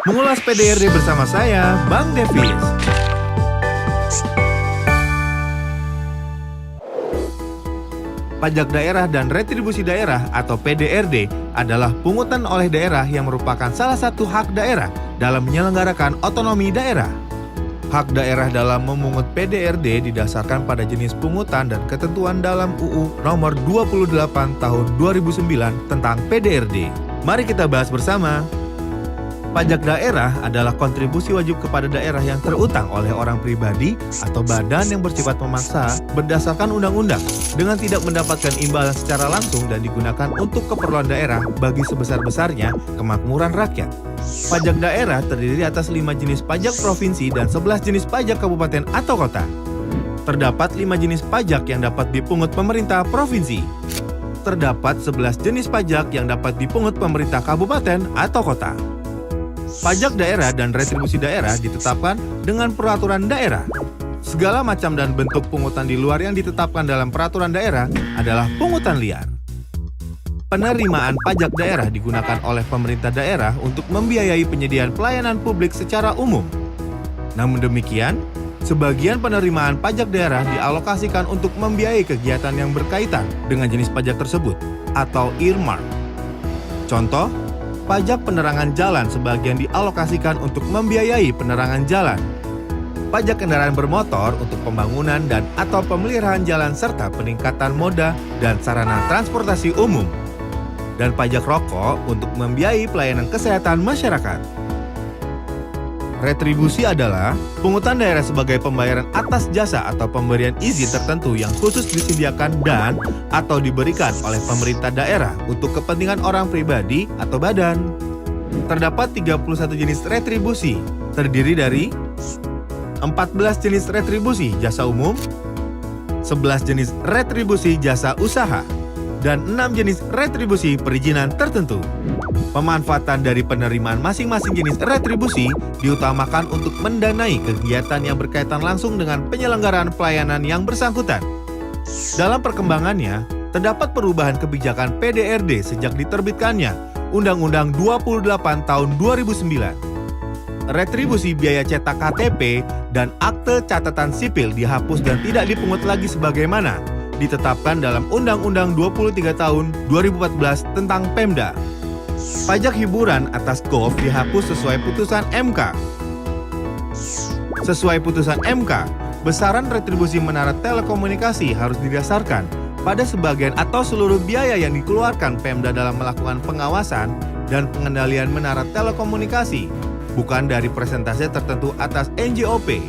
Mengulas PDRD bersama saya, Bang Devis. Pajak daerah dan retribusi daerah atau PDRD adalah pungutan oleh daerah yang merupakan salah satu hak daerah dalam menyelenggarakan otonomi daerah. Hak daerah dalam memungut PDRD didasarkan pada jenis pungutan dan ketentuan dalam UU Nomor 28 Tahun 2009 tentang PDRD. Mari kita bahas bersama. Pajak daerah adalah kontribusi wajib kepada daerah yang terutang oleh orang pribadi atau badan yang bersifat memaksa berdasarkan undang-undang dengan tidak mendapatkan imbalan secara langsung dan digunakan untuk keperluan daerah bagi sebesar-besarnya kemakmuran rakyat. Pajak daerah terdiri atas 5 jenis pajak provinsi dan 11 jenis pajak kabupaten atau kota. Terdapat 5 jenis pajak yang dapat dipungut pemerintah provinsi. Terdapat 11 jenis pajak yang dapat dipungut pemerintah kabupaten atau kota. Pajak daerah dan retribusi daerah ditetapkan dengan peraturan daerah. Segala macam dan bentuk pungutan di luar yang ditetapkan dalam peraturan daerah adalah pungutan liar. Penerimaan pajak daerah digunakan oleh pemerintah daerah untuk membiayai penyediaan pelayanan publik secara umum. Namun demikian, sebagian penerimaan pajak daerah dialokasikan untuk membiayai kegiatan yang berkaitan dengan jenis pajak tersebut atau earmark. Contoh, pajak penerangan jalan sebagian dialokasikan untuk membiayai penerangan jalan. Pajak kendaraan bermotor untuk pembangunan dan atau pemeliharaan jalan serta peningkatan moda dan sarana transportasi umum. Dan pajak rokok untuk membiayai pelayanan kesehatan masyarakat. Retribusi adalah pungutan daerah sebagai pembayaran atas jasa atau pemberian izin tertentu yang khusus disediakan dan atau diberikan oleh pemerintah daerah untuk kepentingan orang pribadi atau badan. Terdapat 31 jenis retribusi, terdiri dari 14 jenis retribusi jasa umum, 11 jenis retribusi jasa usaha, dan 6 jenis retribusi perizinan tertentu. Pemanfaatan dari penerimaan masing-masing jenis retribusi diutamakan untuk mendanai kegiatan yang berkaitan langsung dengan penyelenggaraan pelayanan yang bersangkutan. Dalam perkembangannya, terdapat perubahan kebijakan PDRD sejak diterbitkannya Undang-Undang 28 Tahun 2009. Retribusi biaya cetak KTP dan akte catatan sipil dihapus dan tidak dipungut lagi sebagaimana ditetapkan dalam Undang-Undang 23 Tahun 2014 tentang Pemda. Pajak hiburan atas golf dihapus sesuai putusan MK. Sesuai putusan MK, besaran retribusi menara telekomunikasi harus didasarkan pada sebagian atau seluruh biaya yang dikeluarkan Pemda dalam melakukan pengawasan dan pengendalian menara telekomunikasi, bukan dari persentase tertentu atas NJOP.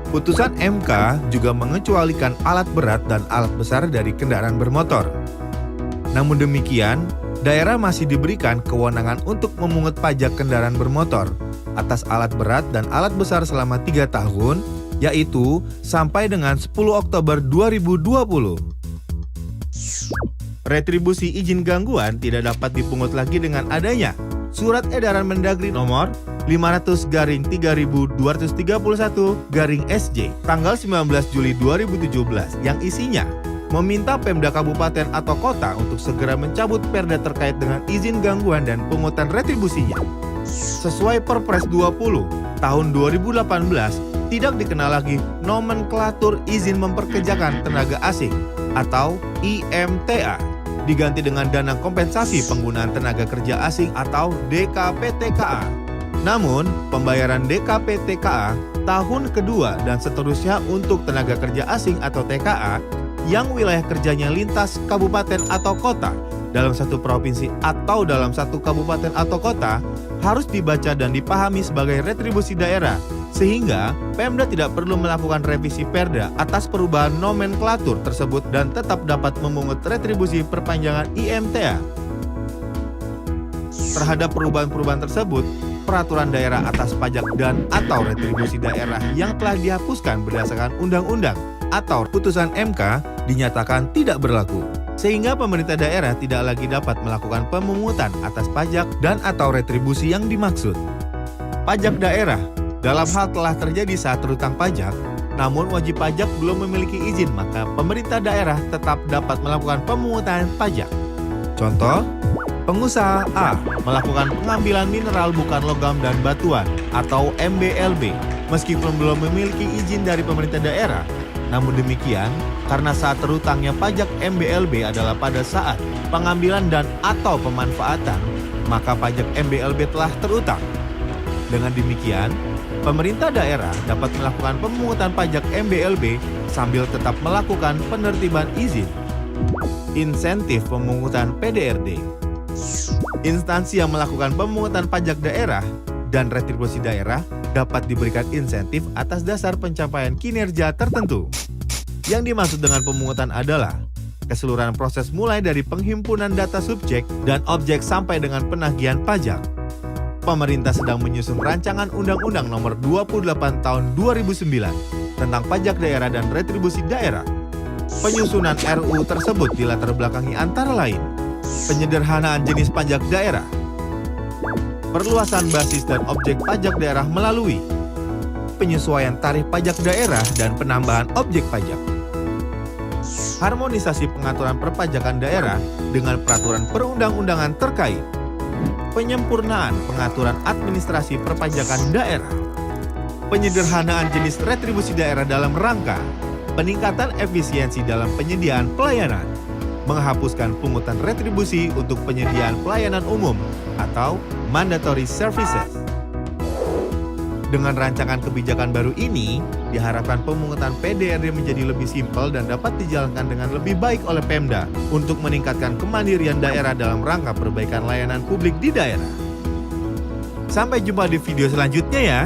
Putusan MK juga mengecualikan alat berat dan alat besar dari kendaraan bermotor. Namun demikian, daerah masih diberikan kewenangan untuk memungut pajak kendaraan bermotor atas alat berat dan alat besar selama 3 tahun, yaitu sampai dengan 10 Oktober 2020. Retribusi izin gangguan tidak dapat dipungut lagi dengan adanya Surat Edaran Mendagri Nomor 500/3231/SJ tanggal 19 Juli 2017 yang isinya meminta Pemda Kabupaten atau Kota untuk segera mencabut perda terkait dengan izin gangguan dan pungutan retribusinya. Sesuai Perpres 20 tahun 2018, tidak dikenal lagi nomenklatur izin memperkerjakan tenaga asing atau IMTA, diganti dengan dana kompensasi penggunaan tenaga kerja asing atau DKPTKA. Namun, pembayaran DKPTKA tahun kedua dan seterusnya untuk tenaga kerja asing atau TKA yang wilayah kerjanya lintas kabupaten atau kota dalam satu provinsi atau dalam satu kabupaten atau kota harus dibaca dan dipahami sebagai retribusi daerah, sehingga Pemda tidak perlu melakukan revisi perda atas perubahan nomenklatur tersebut dan tetap dapat memungut retribusi perpanjangan IMTA. Terhadap perubahan-perubahan tersebut, peraturan daerah atas pajak dan atau retribusi daerah yang telah dihapuskan berdasarkan undang-undang atau putusan MK dinyatakan tidak berlaku, sehingga pemerintah daerah tidak lagi dapat melakukan pemungutan atas pajak dan atau retribusi yang dimaksud. Pajak daerah dalam hal telah terjadi saat terutang pajak, namun wajib pajak belum memiliki izin, maka pemerintah daerah tetap dapat melakukan pemungutan pajak. Contoh, Pengusaha A melakukan pengambilan mineral bukan logam dan batuan atau MBLB meskipun belum memiliki izin dari pemerintah daerah. Namun demikian, karena saat terutangnya pajak MBLB adalah pada saat pengambilan dan atau pemanfaatan, maka pajak MBLB telah terutang. Dengan demikian, pemerintah daerah dapat melakukan pemungutan pajak MBLB sambil tetap melakukan penertiban izin. Insentif pemungutan PDRD. Instansi yang melakukan pemungutan pajak daerah dan retribusi daerah dapat diberikan insentif atas dasar pencapaian kinerja tertentu. Yang dimaksud dengan pemungutan adalah keseluruhan proses mulai dari penghimpunan data subjek dan objek sampai dengan penagihan pajak. Pemerintah sedang menyusun rancangan Undang-Undang Nomor 28 Tahun 2009 tentang pajak daerah dan retribusi daerah. Penyusunan RUU tersebut dilatar belakangi antara lain penyederhanaan jenis pajak daerah, perluasan basis dan objek pajak daerah melalui penyesuaian tarif pajak daerah dan penambahan objek pajak, harmonisasi pengaturan perpajakan daerah dengan peraturan perundang-undangan terkait, penyempurnaan pengaturan administrasi perpajakan daerah, penyederhanaan jenis retribusi daerah dalam rangka peningkatan efisiensi dalam penyediaan pelayanan, menghapuskan pungutan retribusi untuk penyediaan pelayanan umum atau mandatory services. Dengan rancangan kebijakan baru ini, diharapkan pemungutan PDRD menjadi lebih simpel dan dapat dijalankan dengan lebih baik oleh Pemda untuk meningkatkan kemandirian daerah dalam rangka perbaikan layanan publik di daerah. Sampai jumpa di video selanjutnya ya.